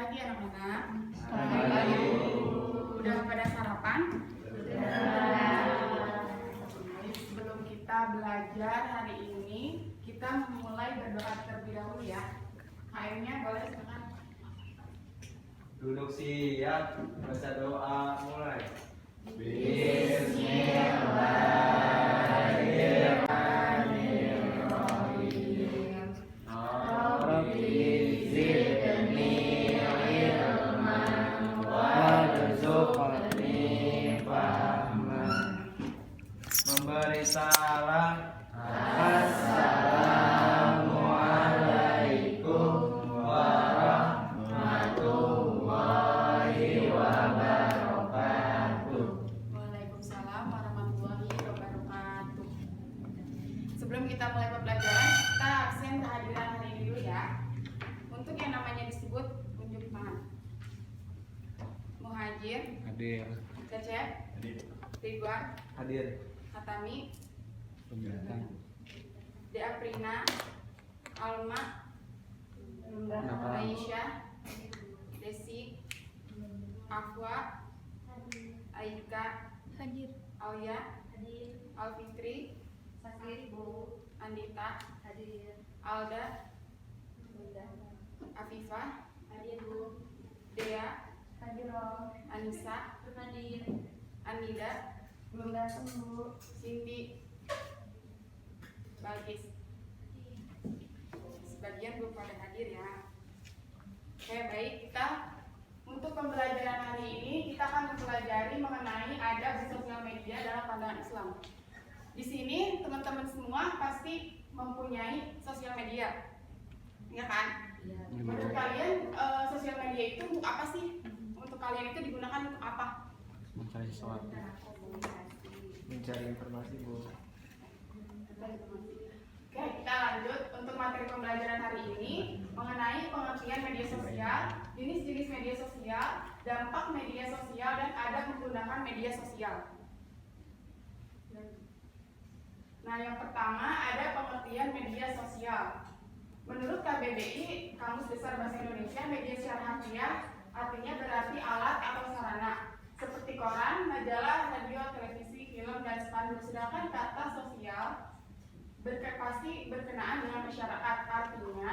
pagi anak-anak. Selamat pagi. Udah pada sarapan? Sebelum kita belajar hari ini, kita mulai berdoa terlebih dahulu ya. HM-nya boleh silakan. Duduk siap, baca doa mulai. Bismillahirrahmanirrahim. Rabbi zidni ilman warzuqni fahman. Memberi salam. Assalamualaikum warahmatullahi wabarakatuh. Waalaikumsalam warahmatullahi wabarakatuh. Sebelum kita mulai pembelajaran, kita absen kehadiran hari ini dulu ya. Untuk yang namanya disebut unjuk tangan. Muhajir, Hadir. Cecep, Hadir. Ridwan, Hadir. Hatami, Pembimbing. Deaprina, Alma, Kenapa? Aisyah, Desi, Afwa, Aika, Hadir. Aulia, Hadir. Alfitri, Hadir, Bu. Andita, Hadir. Alda, Bunda. Afifah, Hadir, Bu. Dea, Hadir, Om. Anissa, Hadir. Anida, Belum datang, Bu. Cindy, Balkis. Sebagian belum pada hadir ya. Oke, baik, kita untuk pembelajaran hari ini kita akan mempelajari mengenai adab di sosial media dalam pandangan Islam. Di sini teman-teman semua pasti mempunyai sosial media, ya kan? Iya. Menurut kalian sosial media itu untuk apa sih? Untuk kalian itu digunakan untuk apa? Mencari sesuatu. Mencari informasi, Bu. Oke, kita lanjut untuk materi pembelajaran hari ini mengenai pengertian media sosial, jenis-jenis media sosial, dampak media sosial, dan adab menggunakan media sosial. Nah, yang pertama ada pengertian media sosial. Menurut KBBI, Kamus Besar Bahasa Indonesia, media secara harfiah artinya berarti alat atau sarana seperti koran, majalah, radio, televisi, film, dan spanduk. Sedangkan kata sosial pasti berkenaan dengan masyarakat, artinya.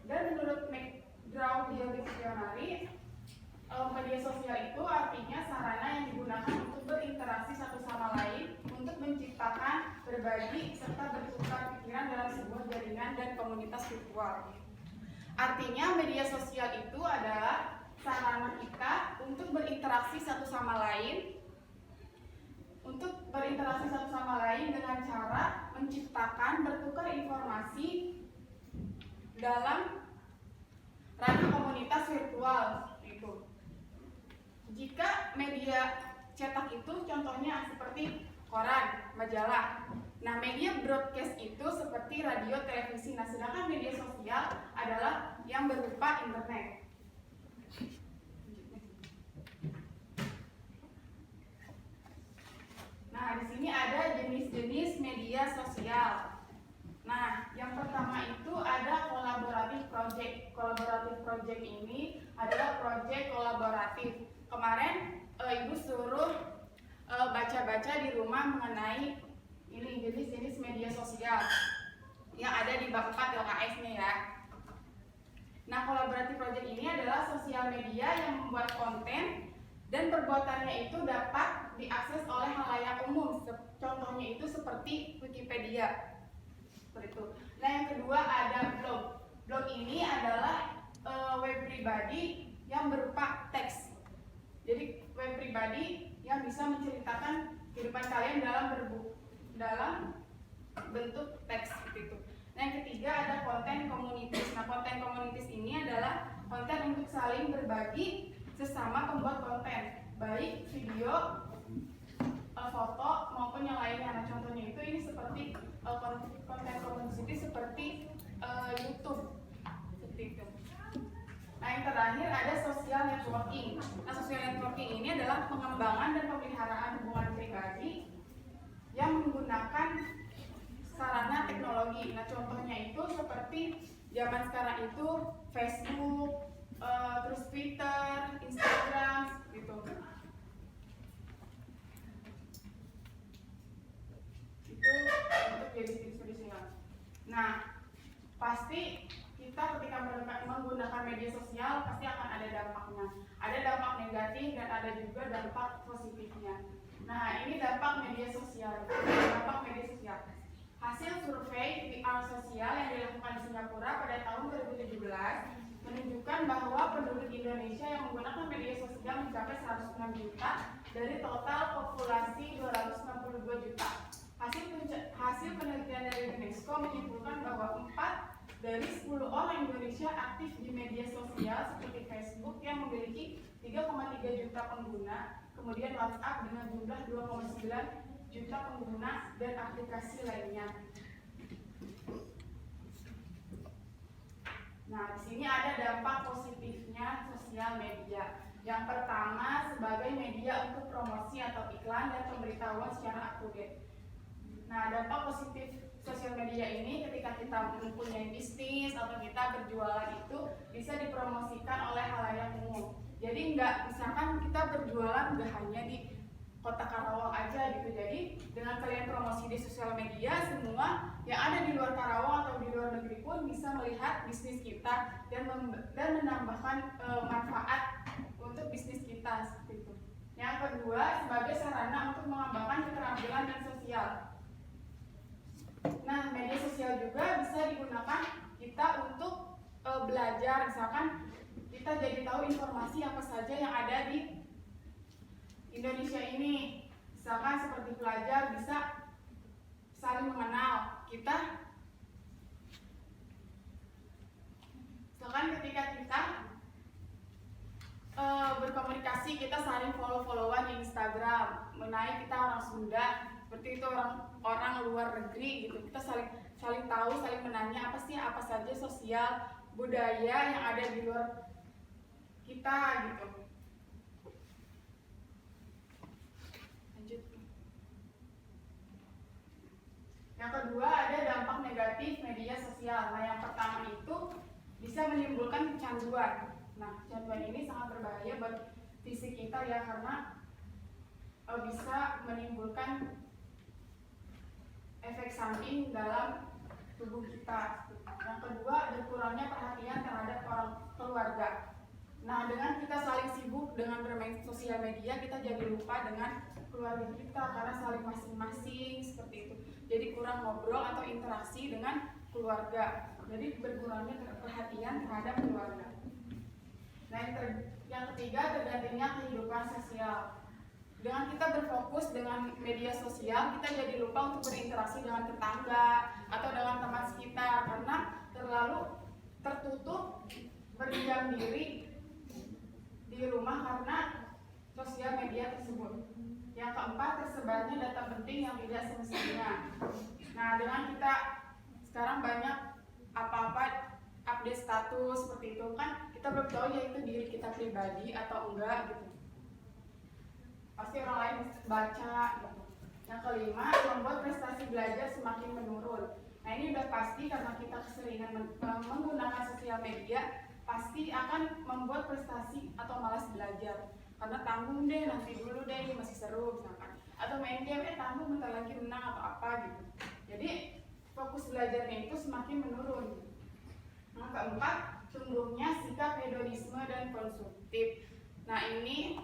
Dan menurut McGraw-Hill Dictionary, media sosial itu artinya sarana yang digunakan untuk berinteraksi satu sama lain, untuk menciptakan, berbagi, serta bertukar pikiran dalam sebuah jaringan dan komunitas virtual. Artinya media sosial itu adalah sarana kita untuk berinteraksi satu sama lain, dengan cara menciptakan, bertukar informasi dalam ranah komunitas virtual itu. Jika media cetak itu contohnya seperti koran, majalah. Nah, media broadcast itu seperti radio, televisi. Nah, sedangkan media sosial adalah yang berupa internet. Nah, di sini ada jenis-jenis media sosial. Nah, yang pertama itu ada kolaboratif project. Kolaboratif project ini adalah project kolaboratif. Kemarin Ibu suruh baca-baca di rumah mengenai ini jenis-jenis media sosial yang ada di bab 4 LKS-nya ya. Nah, kolaboratif project ini adalah sosial media yang membuat konten dan perbuatannya itu dapat diakses oleh khalayak umum. Contohnya itu seperti Wikipedia. Seperti itu. Nah, yang kedua ada blog. Blog ini adalah web pribadi yang berupa teks. Jadi web pribadi yang bisa menceritakan kehidupan kalian dalam bentuk teks seperti itu. Nah, yang ketiga ada konten komunitas. Nah, konten komunitas ini adalah konten untuk saling berbagi sesama pembuat konten, baik video, foto maupun yang lainnya. Nah, contohnya ini seperti konten komunitas seperti YouTube seperti itu. Nah, yang terakhir ada social networking. Nah, social networking ini adalah pengembangan dan pemeliharaan hubungan pribadi yang menggunakan sarana teknologi. Nah, contohnya itu seperti zaman sekarang itu Facebook, terus Twitter, Instagram, gitu. Itu untuk jadi tips sosial. Nah, pasti kita ketika menggunakan media sosial pasti akan ada dampaknya. Ada dampak negatif dan ada juga dampak positifnya. Nah, ini dampak media sosial. Dampak media sosial. Hasil survei PR sosial yang dilakukan di Singapura pada tahun 2017 menunjukkan bahwa penduduk Indonesia yang menggunakan media sosial mencapai 106 juta dari total populasi 262 juta. Hasil penelitian dari UNESCO menyimpulkan bahwa 4 dari 10 orang Indonesia aktif di media sosial seperti Facebook yang memiliki 3,3 juta pengguna, kemudian WhatsApp dengan jumlah 2,9 juta pengguna dan aplikasi lainnya. Nah, di sini ada dampak positifnya sosial media. Yang pertama, sebagai media untuk promosi atau iklan dan pemberitahuan secara up to date. Nah, dampak positif sosial media ini ketika kita mempunyai bisnis atau kita berjualan itu bisa dipromosikan oleh halayak umum. Jadi misalkan kita berjualan nggak hanya di Kota Karawang aja gitu. Jadi dengan kalian promosi di sosial media, semua yang ada di luar Karawang atau di luar negeri pun bisa melihat bisnis kita dan menambahkan manfaat untuk bisnis kita seperti itu. Yang kedua, sebagai sarana untuk mengembangkan keterampilan dan sosial. Nah, media sosial juga bisa digunakan kita untuk belajar. Misalkan kita jadi tahu informasi apa saja yang ada di Indonesia ini. Misalkan seperti pelajar bisa saling mengenal. Misalkan ketika kita berkomunikasi, kita saling follow-followan di Instagram. Mengenai kita orang Sunda, seperti itu orang luar negeri gitu. Kita saling tahu, saling menanya apa saja sosial budaya yang ada di luar kita gitu. Lanjut. Yang kedua, ada dampak negatif media sosial. Nah, yang pertama itu bisa menimbulkan kecanduan. Nah, kecanduan ini sangat berbahaya buat fisik kita ya, karena bisa menimbulkan efek samping dalam tubuh kita. Yang kedua, berkurangnya perhatian terhadap orang keluarga. Nah, dengan kita saling sibuk dengan bermain sosial media, kita jadi lupa dengan keluarga kita karena saling masing-masing seperti itu. Jadi kurang ngobrol atau interaksi dengan keluarga. Jadi berkurangnya perhatian terhadap keluarga. Nah, yang ketiga, tergantinya kehidupan sosial. Dengan kita berfokus dengan media sosial, kita jadi lupa untuk berinteraksi dengan tetangga atau dengan teman sekitar karena terlalu tertutup berdiam diri di rumah karena sosial media tersebut. Yang keempat, tersebarnya data penting yang tidak semestinya. Nah, dengan kita sekarang banyak apa-apa update status seperti itu kan, kita belum tahu ya itu diri kita pribadi atau enggak gitu. Pasti orang lain baca gitu. Yang kelima, membuat prestasi belajar semakin menurun. Nah, ini udah pasti karena kita keseringan menggunakan sosial media, pasti akan membuat prestasi atau malas belajar. Karena tanggung deh, nanti dulu deh, ini masih seru misalkan. Atau main game, tanggung bentar lagi menang atau apa gitu. Jadi fokus belajarnya itu semakin menurun. Yang keempat, tumbuhnya sikap hedonisme dan konsumtif. Nah, ini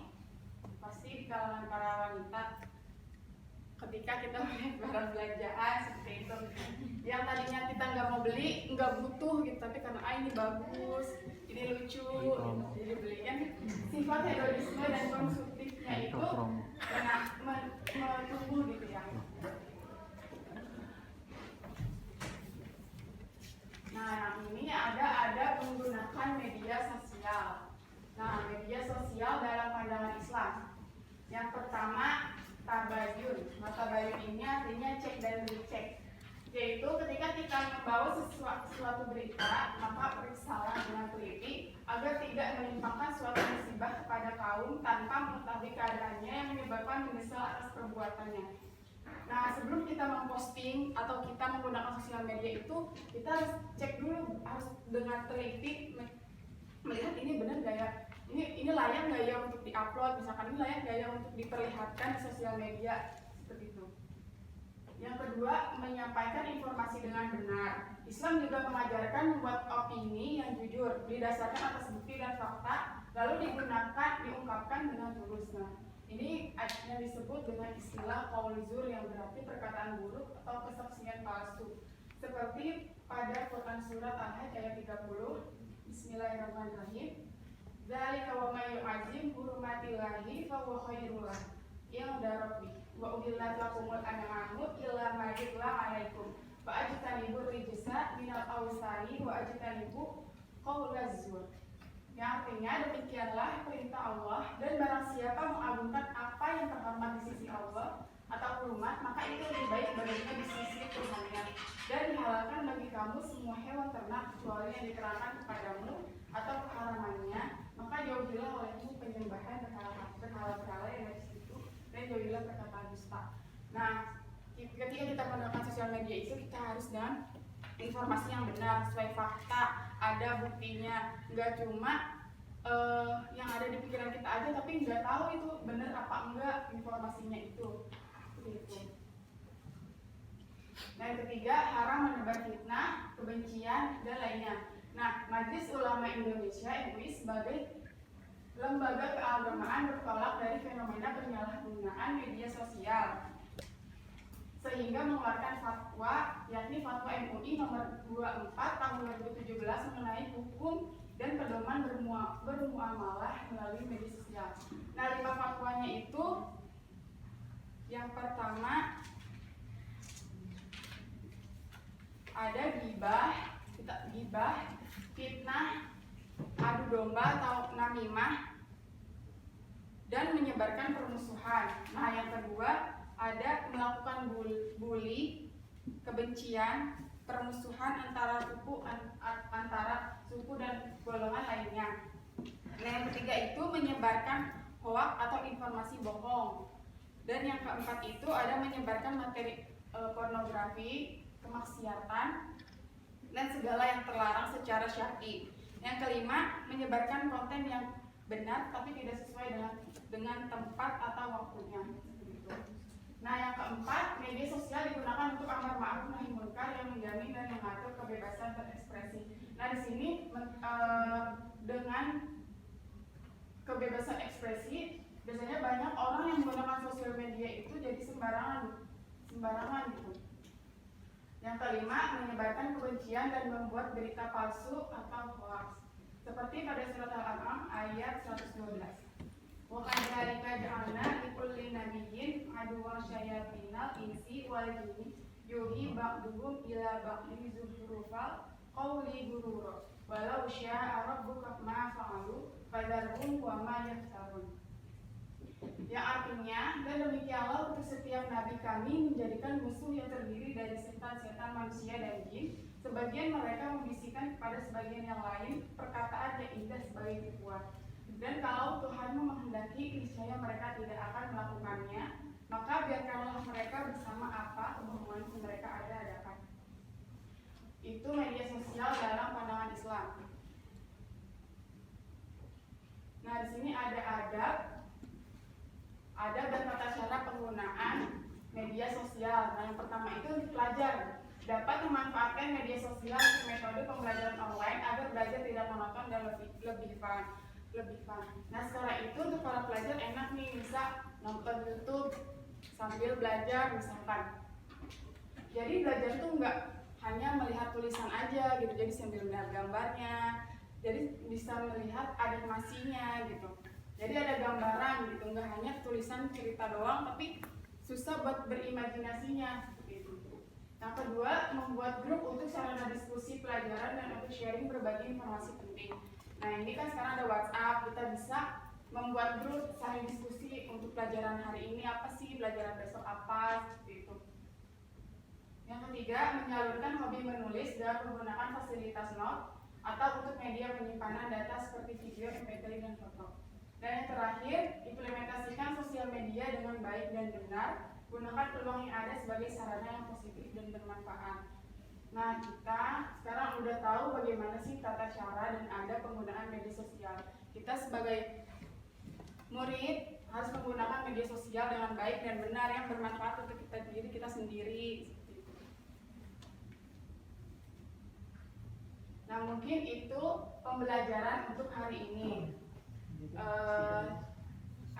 pasti di kalangan para wanita ketika kita melihat barang belanjaan seperti itu, yang tadinya kita nggak mau beli, nggak butuh gitu, tapi karena ini bagus, ini lucu, jadi beli. Kan sifat hedonisme dan konsumtifnya itu tumbuh gitu ya. Nah, yang ini ada menggunakan media sosial. Nah, media sosial dalam pandangan Islam. Yang pertama, tabayun. Nah, tabayun ini artinya cek dan recheck. Yaitu ketika kita membawa suatu berita, maka periksalah dengan teliti agar tidak menimpakan suatu musibah kepada kaum tanpa mengetahui keadaannya yang menyebabkan menyesal atas perbuatannya. Nah, sebelum kita memposting atau kita menggunakan sosial media itu, kita harus cek dulu, harus dengan teliti melihat ini benar gak ya, ini layak gak ya untuk diupload, misalkan ini layak gak ya untuk diperlihatkan di sosial media, seperti itu. Yang kedua, menyampaikan informasi dengan benar. Islam juga mengajarkan membuat opini yang jujur, didasarkan atas bukti dan fakta, lalu diungkapkan dengan tulus. Nah, ini yang disebut dengan istilah qaul zur, yang berarti perkataan buruk atau kesaksian palsu. Seperti pada Quran surat Al-Hajj ayat 30, Bismillahirrahmanirrahim. Dzalika wa may yu'azzim hurumatillahi fa huwa khairul lahu inda rabbih wa uhillat lakumul an'amu illa ma yutla 'alaikum fa ajtanibur rijsa minal awsani wa ajtanibu qaulaz zur. Yang artinya demikianlah perintah Allah, dan barang siapa mengagungkan apa yang terhormat di sisi Allah atau hurumat, maka itu lebih baik baginya di sisi Tuhannya, dan dihalalkan bagi kamu semua hewan ternak kecuali yang diterangkan kepadamu atau keharamannya, maka jauhilah olehmu penyembahan berhala-berhala yang dari situ, dan jauhilah perkataan dusta. Nah, ketika kita menggunakan sosial media itu, kita harus dengan informasi yang benar, sesuai fakta, ada buktinya, nggak cuma yang ada di pikiran kita aja, tapi nggak tahu itu benar apa enggak informasinya itu. Gitu. Nah, yang ketiga, haram menebar fitnah, kebencian, dan lainnya. Nah, Majelis Ulama Indonesia (MUI) sebagai lembaga keagamaan bertolak dari fenomena penyalahgunaan media sosial, sehingga mengeluarkan fatwa, yakni fatwa MUI nomor 24 tahun 2017 mengenai hukum dan pedoman bermuamalah melalui media sosial. Nah, 5 fatwanya itu, yang pertama ada gibah, fitnah, adu domba atau namimah, dan menyebarkan permusuhan. Nah, yang kedua ada melakukan bully, kebencian, permusuhan antara suku dan golongan lainnya. Nah, yang ketiga itu menyebarkan hoak atau informasi bohong. Dan yang keempat itu ada menyebarkan materi pornografi, kemaksiatan, dan segala yang terlarang secara syar'i. Yang kelima, menyebarkan konten yang benar tapi tidak sesuai dengan tempat atau waktunya. Nah, yang keempat, media sosial digunakan untuk amar ma'ruf nahi munkar yang menjamin dan mengatur kebebasan berekspresi. Nah, di sini dengan kebebasan ekspresi, biasanya banyak orang yang menggunakan sosial media itu jadi sembarangan gitu. Yang kelima, menyebarkan kebencian dan membuat berita palsu atau hoax. Seperti pada surat Al-An'am ayat 112. Wa kadzalika ja'alna likulli nabiyyin aduwwan syayatinal insi wal jinni yuhi ba'duhum ila ba'din zukhrufal qawli ghurura walau syaa rabbuka ma fa'alu fadharhum wa ma yaftarun. Yang artinya, dan demikianlah untuk setiap nabi kami menjadikan musuh yang terdiri dari setan-setan manusia dan jin. Sebagian mereka membisikkan kepada sebagian yang lain perkataan yang indah sebagai tipuan. Dan kalau Tuhanmu menghendaki, niscaya mereka tidak akan melakukannya, maka biarkanlah mereka bersama apa kebohongan yang mereka adakan. Itu media sosial dalam pandangan Islam. Nah, di sini ada adab dan tata cara penggunaan media sosial. Nah, yang pertama itu untuk pelajar dapat memanfaatkan media sosial untuk metode pembelajaran online agar belajar tidak monoton dan lebih fun. Nah, setelah itu untuk para pelajar enak nih, bisa nonton YouTube sambil belajar misalkan. Jadi belajar tuh nggak hanya melihat tulisan aja gitu, jadi sambil melihat gambarnya, jadi bisa melihat animasinya gitu. Jadi ada gambaran gitu, nggak hanya tulisan cerita doang, tapi susah buat berimajinasinya seperti itu. Yang kedua, membuat grup untuk sarana diskusi pelajaran dan untuk sharing berbagai informasi penting. Nah, ini kan sekarang ada WhatsApp, kita bisa membuat grup saling diskusi untuk pelajaran hari ini apa sih, pelajaran besok apa, seperti itu. Yang ketiga, menyalurkan hobi menulis dengan menggunakan fasilitas note atau untuk media penyimpanan data seperti video, MP3, dan foto. Dan yang terakhir, implementasikan sosial media dengan baik dan benar, gunakan peluang yang ada sebagai sarana yang positif dan bermanfaat. Nah, kita sekarang udah udah tahu bagaimana sih tata cara dan ada penggunaan media sosial. Kita sebagai murid harus menggunakan media sosial dengan baik dan benar yang bermanfaat untuk diri kita sendiri. Nah, mungkin itu pembelajaran untuk hari ini.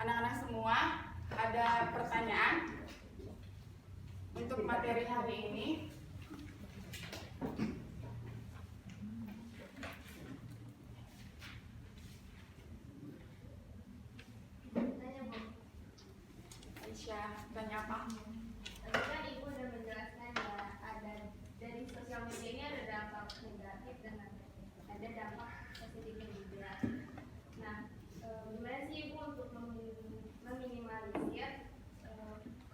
Anak-anak semua ada pertanyaan untuk materi hari ini? Tanya Bu. Aisyah, tanya apa? Tadi kan Ibu udah menjelaskan ya, ada dari sosial media ini ada dampak negatif dan ada dampak positifnya juga. Nah, gimana sih Ibu untuk meminimalisir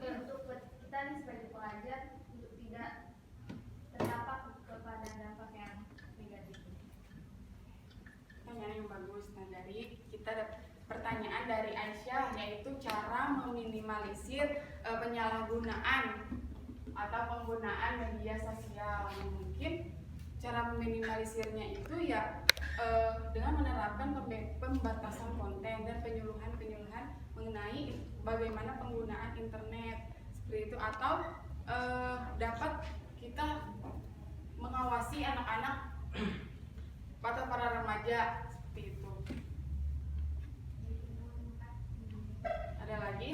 untuk kita nih sebagai pelajar untuk tidak terdampak kepada dampak yang negatif? Pertanyaan yang bagus. Nah, dari kita ada pertanyaan dari Aisyah, yaitu cara meminimalisir penyalahgunaan atau penggunaan media sosial. Mungkin cara meminimalisirnya itu ya dengan menerapkan pembatasan konten dan penyuluhan mengenai bagaimana penggunaan internet seperti itu, atau dapat kita mengawasi anak-anak atau para remaja seperti itu. Ada lagi?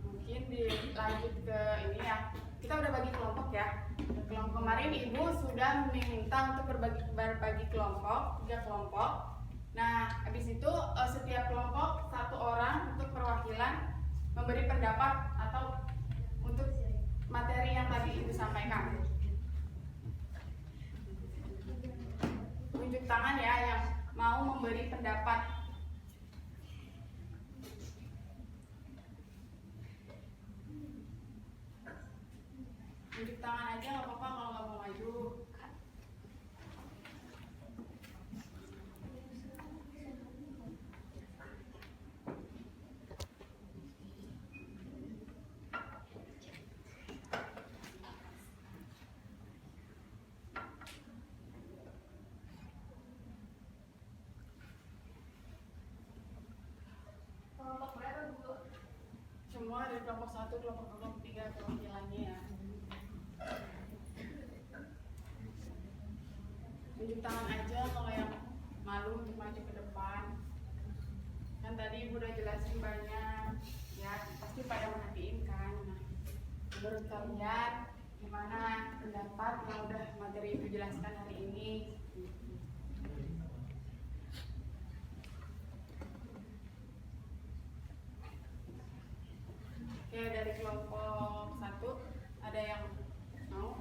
Mungkin dilanjut ke ini ya. Kita udah bagi kelompok ya. Kelompok kemarin Ibu sudah meminta untuk berbagi kelompok, 3 kelompok. Nah, habis itu setiap kelompok 1 orang untuk perwakilan memberi pendapat atau untuk materi yang tadi Ibu sampaikan. Tunjuk tangan ya yang mau memberi pendapat. Tunjuk tangan aja nggak apa-apa kalau nggak mau maju. Kelompok berapa Bu? Semua dari kelompok 1, kelompok 2, kelompok 3 perwakilannya ya. Tunjuk tangan aja kalau yang malu untuk maju ke depan. Kan tadi Ibu udah jelasin banyak, ya pasti pada merhatiin kan. Nah, menurut kalian gimana pendapat yang udah materi Ibu jelaskan hari ini? Oke, dari kelompok 1 ada yang mau?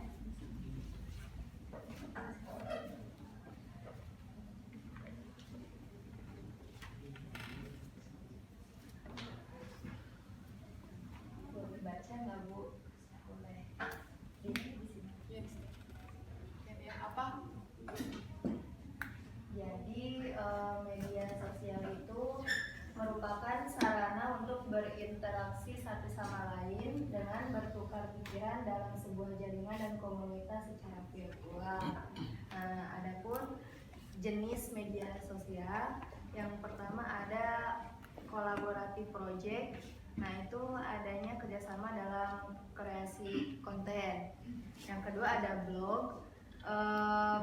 Boleh baca nggak Bu? Boleh. Ini di sini. Yes. Ya, apa? Jadi media sosial itu merupakan sarana untuk berinteraksi satu sama lain dengan bertukar pikiran dalam sebuah jaringan dan komunitas secara virtual. Nah, adapun jenis media sosial, yang pertama ada collaborative project. Nah, itu adanya kerjasama dalam kreasi konten. Yang kedua ada blog,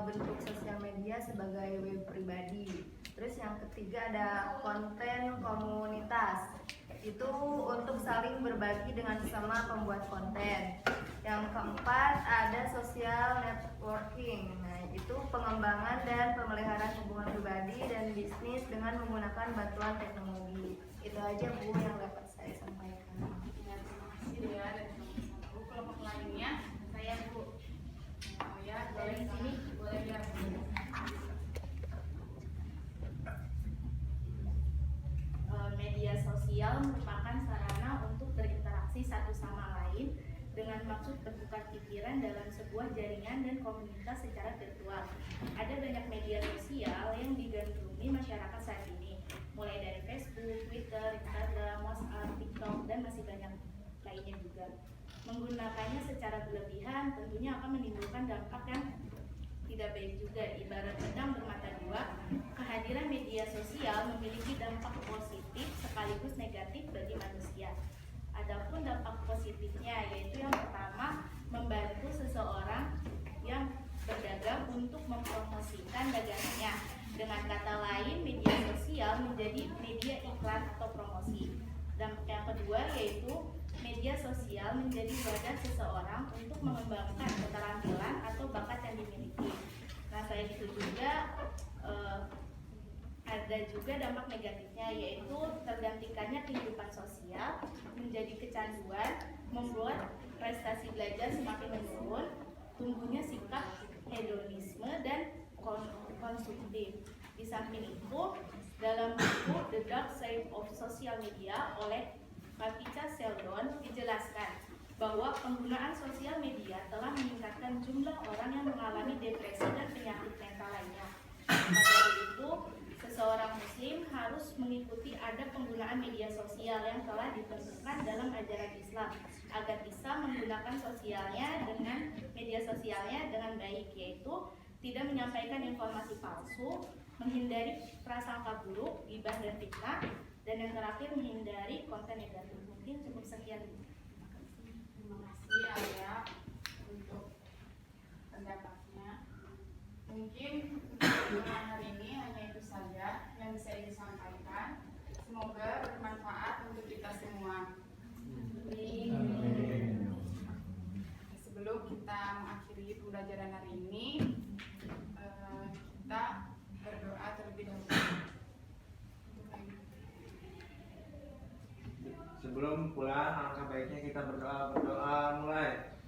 bentuk sosial media sebagai web pribadi. Terus yang ketiga ada konten komunitas, itu untuk saling berbagi dengan sesama pembuat konten. Yang keempat ada social networking. Nah, itu pengembangan dan pemeliharaan hubungan pribadi dan bisnis dengan menggunakan bantuan teknologi. Itu aja Bu yang dapat saya sampaikan. Ya, terima kasih ya dari kelompok 1. Kelompok lainnya Saya Bu. oh ya, Dari sini boleh ya. Media sosial merupakan sarana untuk berinteraksi satu sama lain dengan maksud bertukar pikiran dalam sebuah jaringan dan komunitas secara virtual. Ada banyak media sosial yang digandrungi masyarakat saat ini, mulai dari Facebook, Twitter, Instagram, WhatsApp, TikTok, dan masih banyak lainnya juga. Menggunakannya secara berlebihan tentunya akan menimbulkan dampak yang tidak baik juga. Ibarat pedang bermata dua, kehadiran media sosial memiliki dampak positif sekaligus negatif bagi manusia. Adapun dampak positifnya yaitu yang pertama, membantu seseorang yang berdagang untuk mempromosikan dagangannya. Dengan kata lain, media sosial menjadi media iklan atau promosi. Dampak yang kedua yaitu media sosial menjadi wadah seseorang untuk mengembangkan keterampilan atau bakat yang dimiliki. Nah, selain itu juga ada juga dampak negatifnya yaitu tergantikannya kehidupan sosial menjadi kecanduan, membuat prestasi belajar semakin menurun, tumbuhnya sikap hedonisme dan konsumtif. Di samping itu, dalam buku The Dark Side of Social Media oleh Katica Seldon dijelaskan bahwa penggunaan sosial media telah meningkatkan jumlah orang yang mengalami depresi dan penyakit mental lainnya. Maka dari itu, seseorang muslim harus mengikuti adab penggunaan media sosial yang telah ditentukan dalam ajaran Islam agar bisa menggunakan media sosialnya dengan baik, yaitu tidak menyampaikan informasi palsu, menghindari prasangka buruk, gibah dan fitnah, dan yang terakhir menghindari konten negatif. Mungkin cukup sekian. Terima kasih Ayah untuk pendapatnya. Mungkin untuk hari ini hanya itu saja yang bisa disampaikan. Semoga bermanfaat untuk kita semua. Sebelum kita mengakhiri pembelajaran hari ini, kita berdoa terlebih dahulu. Sebelum pulang, alangkah baiknya kita berdoa mulai.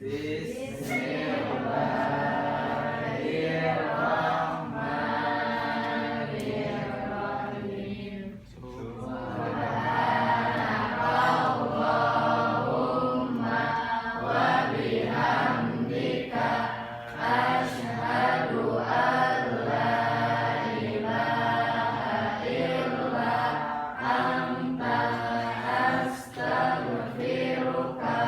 Bismillahirrahmanirrahim. Subhanakallahumma wa bihamdika asyhadu an la ilaha illa anta astaghfiruka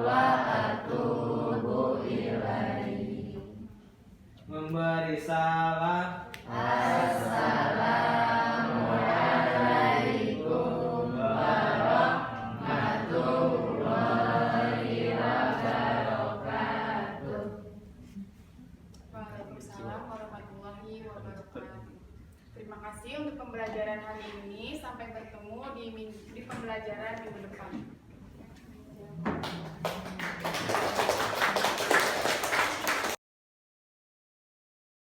wa atubu ilaik. Memberi salam. Assalamualaikum warahmatullahi wabarakatuh. Waalaikumsalam warahmatullahi wabarakatuh. Terima kasih untuk pembelajaran hari ini. Sampai bertemu di pembelajaran minggu depan.